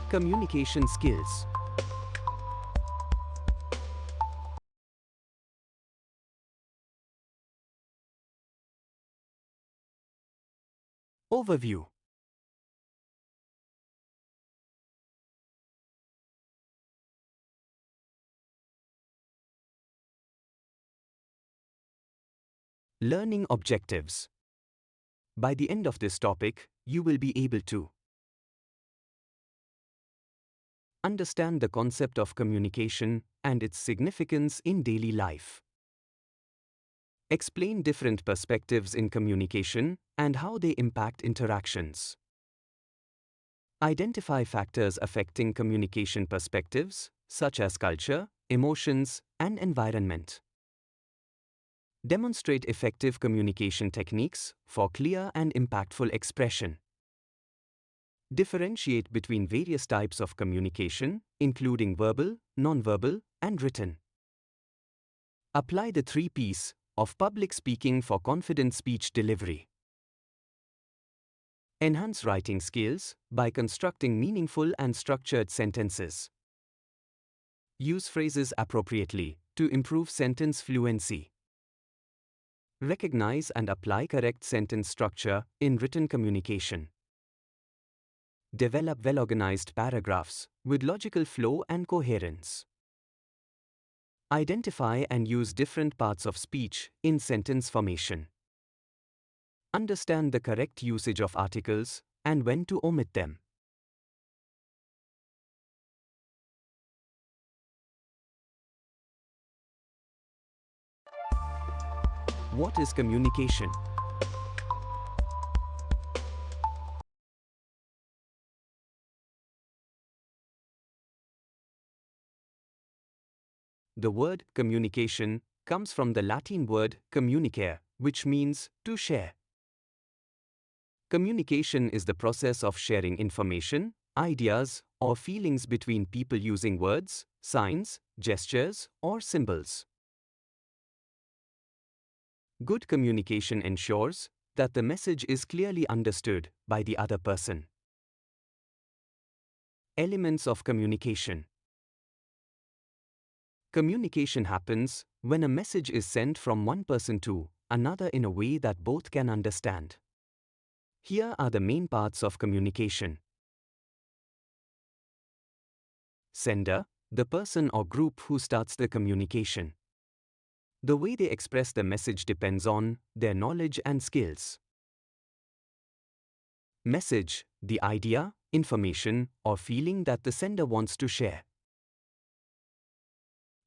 Communication skills. Overview. Learning objectives. By the end of this topic, you will be able to understand the concept of communication and its significance in daily life. Explain different perspectives in communication and how they impact interactions. Identify factors affecting communication perspectives, such as culture, emotions, and environment. Demonstrate effective communication techniques for clear and impactful expression. Differentiate between various types of communication, including verbal, nonverbal, and written. Apply the 3 Ps of public speaking for confident speech delivery. Enhance writing skills by constructing meaningful and structured sentences. Use phrases appropriately to improve sentence fluency. Recognize and apply correct sentence structure in written communication. Develop well-organized paragraphs with logical flow and coherence. Identify and use different parts of speech in sentence formation. Understand the correct usage of articles and when to omit them. What is communication? The word communication comes from the Latin word communicare, which means to share. Communication is the process of sharing information, ideas, or feelings between people using words, signs, gestures, or symbols. Good communication ensures that the message is clearly understood by the other person. Elements of communication. Communication happens when a message is sent from one person to another in a way that both can understand. Here are the main parts of communication. Sender, the person or group who starts the communication. The way they express the message depends on their knowledge and skills. Message, the idea, information, or feeling that the sender wants to share.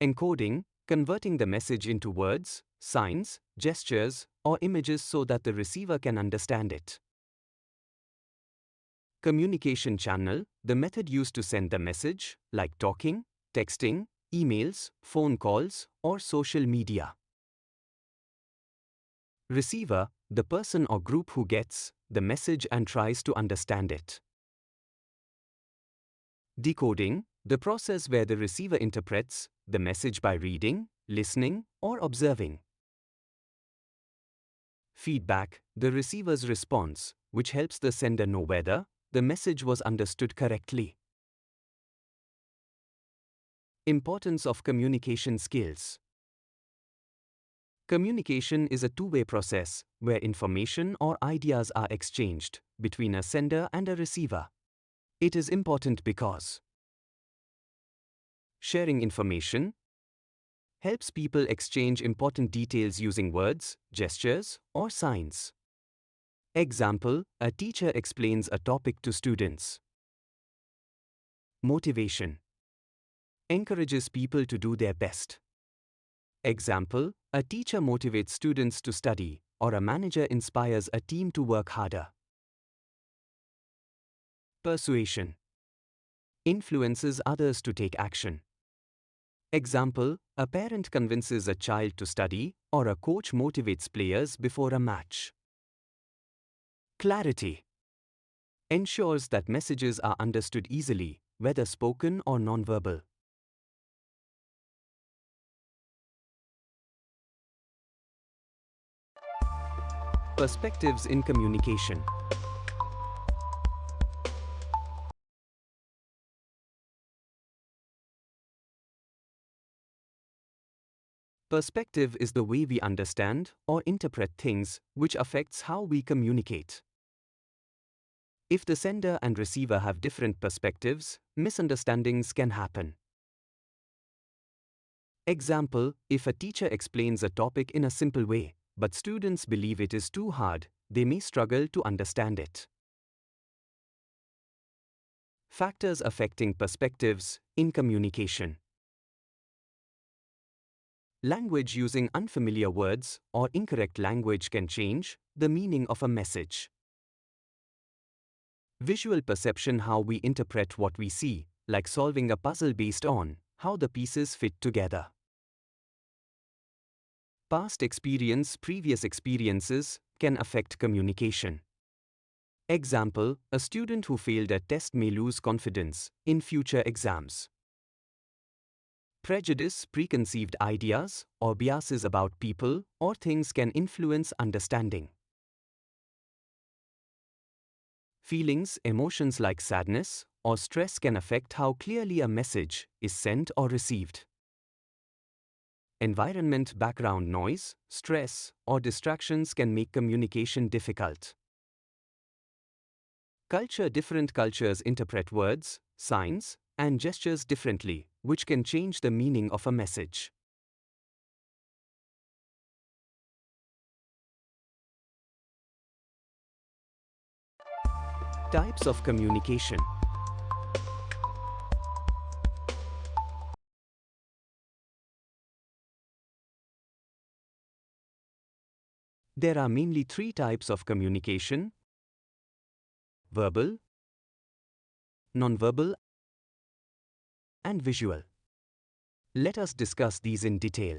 Encoding, converting the message into words, signs, gestures, or images so that the receiver can understand it. Communication channel, the method used to send the message, like talking, texting, emails, phone calls, or social media. Receiver, the person or group who gets the message and tries to understand it. Decoding, the process where the receiver interprets the message by reading, listening, or observing. Feedback, the receiver's response, which helps the sender know whether the message was understood correctly. Importance of communication skills. Communication is a two-way process where information or ideas are exchanged between a sender and a receiver. It is important because sharing information helps people exchange important details using words, gestures, or signs. Example, a teacher explains a topic to students. Motivation encourages people to do their best. Example, a teacher motivates students to study, or a manager inspires a team to work harder. Persuasion influences others to take action. Example, a parent convinces a child to study, or a coach motivates players before a match. Clarity ensures that messages are understood easily, whether spoken or nonverbal. Perspectives in communication. Perspective is the way we understand or interpret things, which affects how we communicate. If the sender and receiver have different perspectives, misunderstandings can happen. Example, if a teacher explains a topic in a simple way, but students believe it is too hard, they may struggle to understand it. Factors affecting perspectives in communication. Language using unfamiliar words or incorrect language can change the meaning of a message. Visual perception, how we interpret what we see, like solving a puzzle based on how the pieces fit together. Past experience, previous experiences can affect communication. Example, a student who failed a test may lose confidence in future exams. Prejudice, preconceived ideas, or biases about people or things can influence understanding. Feelings, emotions like sadness or stress can affect how clearly a message is sent or received. Environment, background noise, stress, or distractions can make communication difficult. Culture, different cultures interpret words, signs, and gestures differently, which can change the meaning of a message. Types of communication. There are mainly three types of communication: verbal, nonverbal, and visual. Let us discuss these in detail.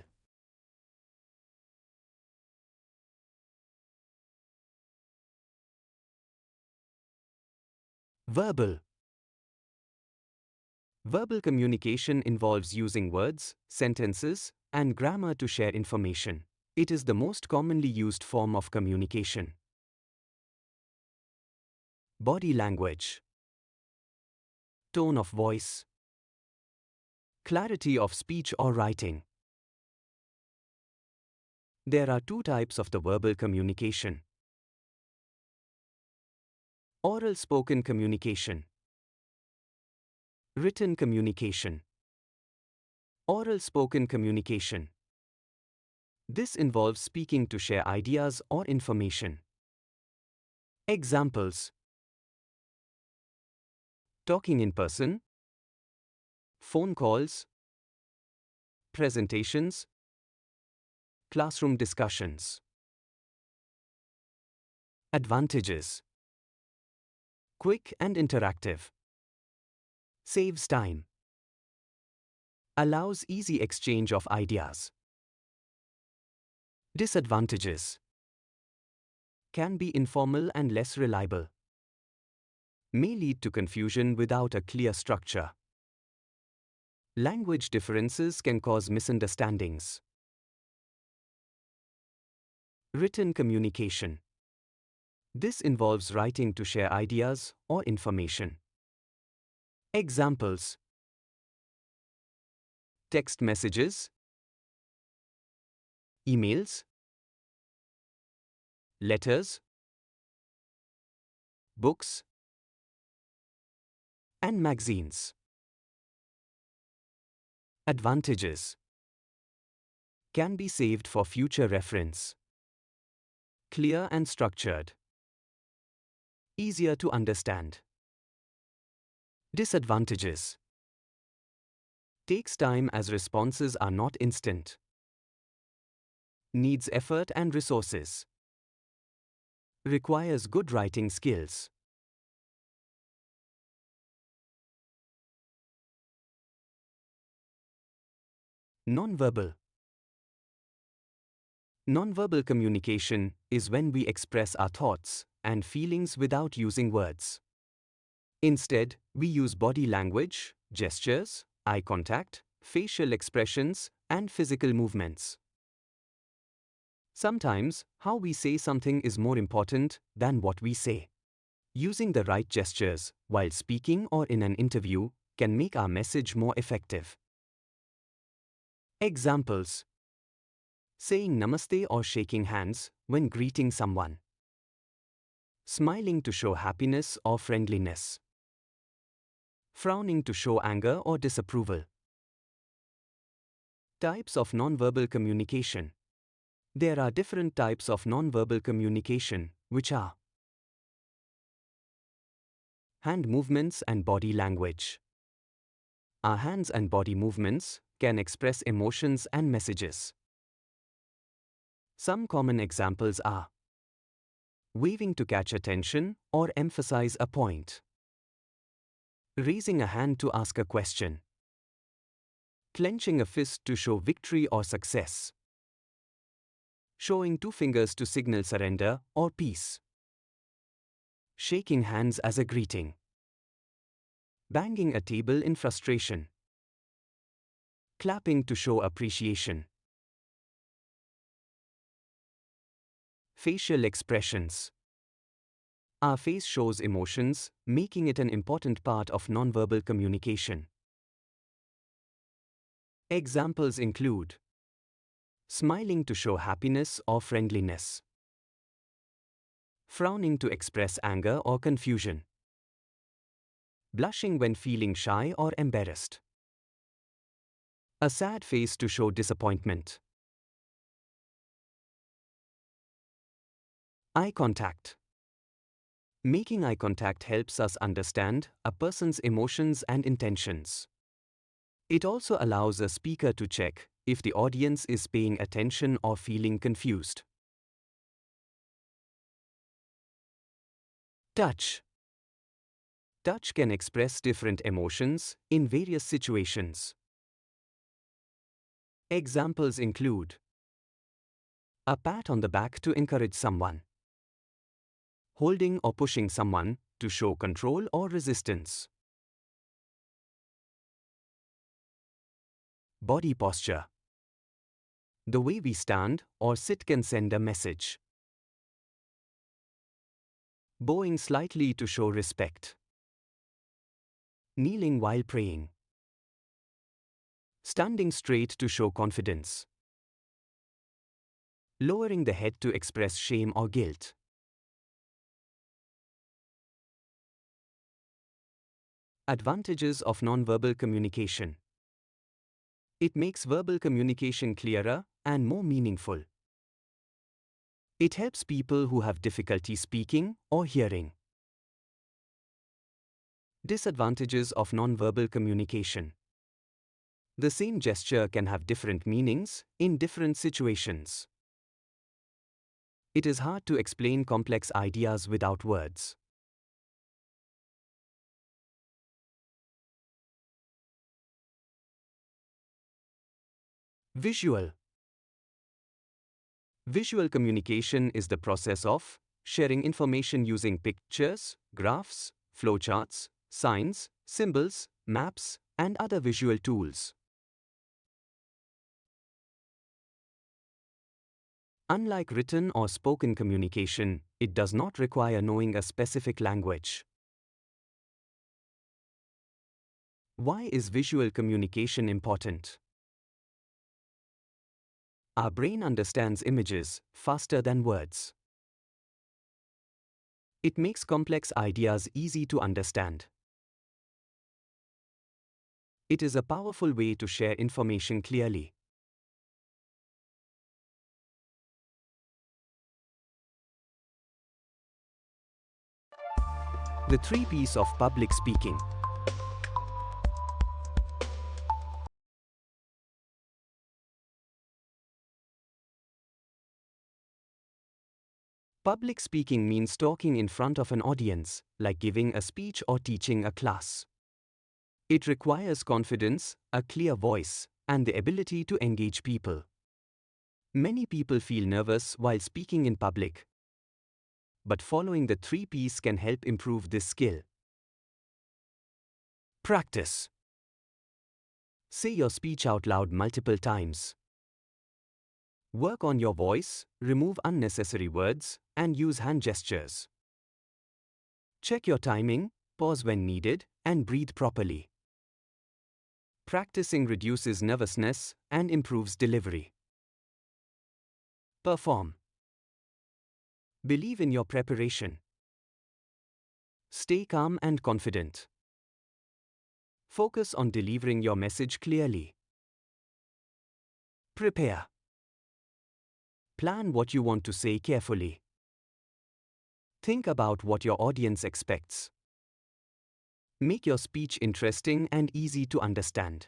Verbal. Verbal communication involves using words, sentences, and grammar to share information. It is the most commonly used form of communication. Body language, tone of voice, clarity of speech or writing. There are two types of the verbal communication: oral spoken communication, written communication. Oral spoken communication. This involves speaking to share ideas or information. Examples: talking in person, phone calls, presentations, classroom discussions. Advantages: quick and interactive, saves time, allows easy exchange of ideas. Disadvantages: can be informal and less reliable, may lead to confusion without a clear structure. Language differences can cause misunderstandings. Written communication. This involves writing to share ideas or information. Examples: text messages, emails, letters, books, and magazines. Advantages: can be saved for future reference, clear and structured, easier to understand. Disadvantages: takes time as responses are not instant, needs effort and resources, requires good writing skills. Nonverbal. Nonverbal communication is when we express our thoughts and feelings without using words. Instead, we use body language, gestures, eye contact, facial expressions, and physical movements. Sometimes, how we say something is more important than what we say. Using the right gestures while speaking or in an interview can make our message more effective. Examples: saying namaste or shaking hands when greeting someone, smiling to show happiness or friendliness, frowning to show anger or disapproval. Types of nonverbal communication. There are different types of nonverbal communication, which are hand movements and body language. Our hands and body movements can express emotions and messages. Some common examples are waving to catch attention or emphasize a point, raising a hand to ask a question, clenching a fist to show victory or success, showing two fingers to signal surrender or peace, shaking hands as a greeting, banging a table in frustration, clapping to show appreciation. Facial expressions. Our face shows emotions, making it an important part of nonverbal communication. Examples include smiling to show happiness or friendliness, frowning to express anger or confusion, blushing when feeling shy or embarrassed, a sad face to show disappointment. Eye contact. Making eye contact helps us understand a person's emotions and intentions. It also allows a speaker to check if the audience is paying attention or feeling confused. Touch. Touch can express different emotions in various situations. Examples include a pat on the back to encourage someone, holding or pushing someone to show control or resistance. Body posture. The way we stand or sit can send a message. Bowing slightly to show respect. Kneeling while praying. Standing straight to show confidence. Lowering the head to express shame or guilt. Advantages of nonverbal communication. It makes verbal communication clearer and more meaningful. It helps people who have difficulty speaking or hearing. Disadvantages of nonverbal communication. The same gesture can have different meanings in different situations. It is hard to explain complex ideas without words. Visual. Visual communication is the process of sharing information using pictures, graphs, flowcharts, signs, symbols, maps, and other visual tools. Unlike written or spoken communication, it does not require knowing a specific language. Why is visual communication important? Our brain understands images faster than words. It makes complex ideas easy to understand. It is a powerful way to share information clearly. The 3 P's of public speaking. Public speaking means talking in front of an audience, like giving a speech or teaching a class. It requires confidence, a clear voice, and the ability to engage people. Many people feel nervous while speaking in public, but following the 3 P's can help improve this skill. Practice. Say your speech out loud multiple times. Work on your voice, remove unnecessary words, and use hand gestures. Check your timing, pause when needed, and breathe properly. Practicing reduces nervousness and improves delivery. Perform. Believe in your preparation. Stay calm and confident. Focus on delivering your message clearly. Prepare. Plan what you want to say carefully. Think about what your audience expects. Make your speech interesting and easy to understand.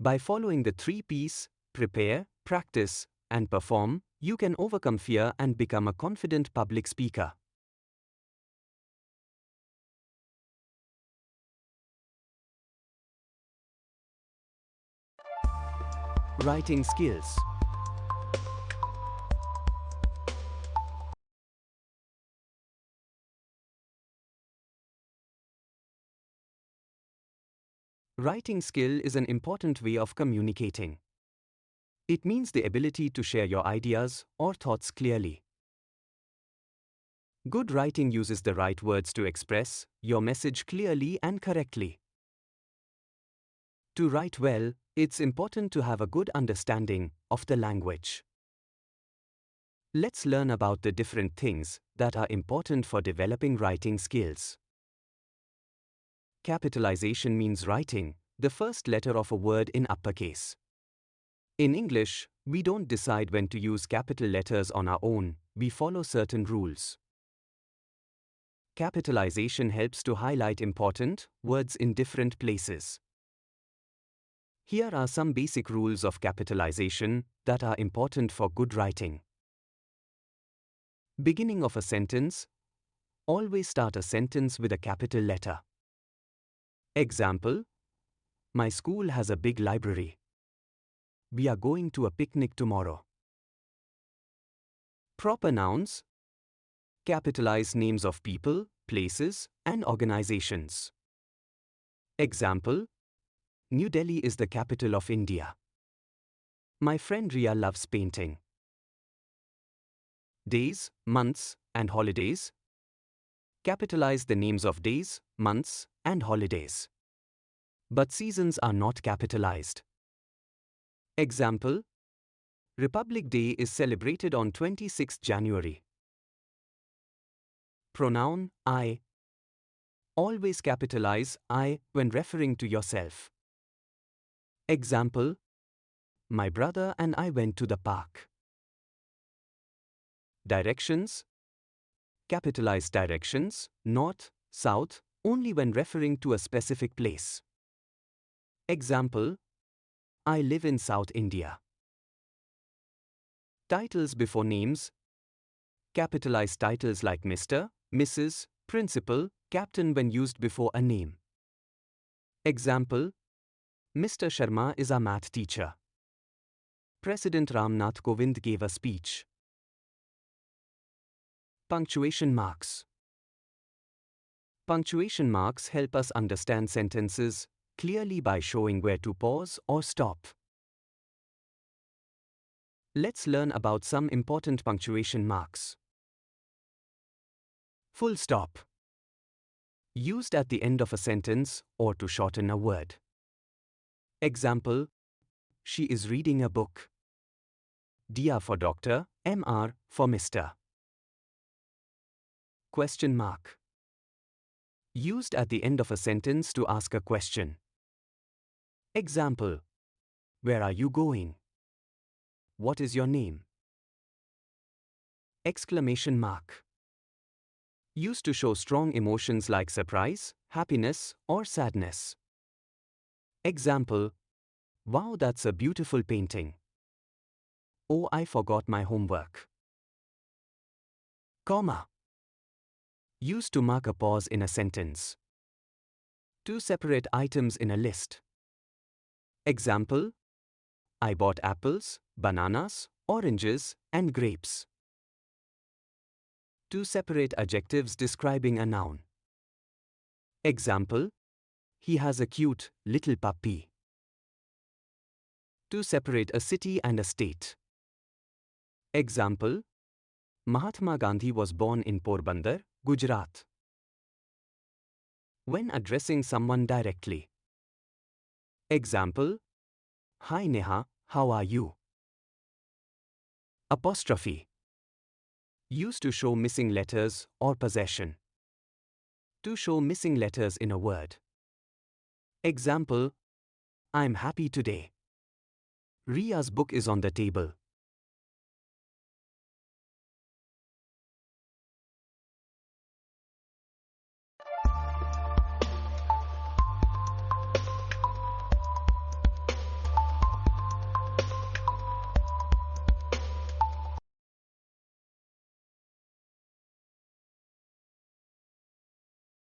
By following the 3 P's, prepare, practice, and perform, you can overcome fear and become a confident public speaker. Writing skills. Writing skill is an important way of communicating. It means the ability to share your ideas or thoughts clearly. Good writing uses the right words to express your message clearly and correctly. To write well, it's important to have a good understanding of the language. Let's learn about the different things that are important for developing writing skills. Capitalization means writing the first letter of a word in uppercase. In English, we don't decide when to use capital letters on our own, we follow certain rules. Capitalization helps to highlight important words in different places. Here are some basic rules of capitalization that are important for good writing. Beginning of a sentence. Always start a sentence with a capital letter. Example: my school has a big library. We are going to a picnic tomorrow. Proper nouns. Capitalize names of people, places, and organizations. Example: New Delhi is the capital of India. My friend Ria loves painting. Days, months, and holidays. Capitalize the names of days, months, and holidays. But seasons are not capitalized. Example: Republic Day is celebrated on 26th January. Pronoun I. Always capitalize I when referring to yourself. Example: my brother and I went to the park. Directions. Capitalize directions, north, south, only when referring to a specific place. Example: I live in South India. Titles before names. Capitalize titles like Mr., Mrs., Principal, Captain when used before a name. Example: Mr. Sharma is our math teacher. President Ramnath Kovind gave a speech. Punctuation marks. Punctuation marks help us understand sentences clearly by showing where to pause or stop. Let's learn about some important punctuation marks. Full stop. Used at the end of a sentence or to shorten a word. Example: she is reading a book. DR for doctor, MR for Mr. Question mark. Used at the end of a sentence to ask a question. Example: where are you going? What is your name? Exclamation mark. Used to show strong emotions like surprise, happiness, or sadness. Example: wow, that's a beautiful painting. Oh, I forgot my homework. Comma. Used to mark a pause in a sentence. To separate items in a list. Example: I bought apples, bananas, oranges, and grapes. To separate adjectives describing a noun. Example: he has a cute, little puppy. To separate a city and a state. Example: Mahatma Gandhi was born in Porbandar, Gujarat. When addressing someone directly. Example: hi Neha, how are you? Apostrophe. Used to show missing letters or possession. To show missing letters in a word. Example, I'm happy today. Ria's book is on the table.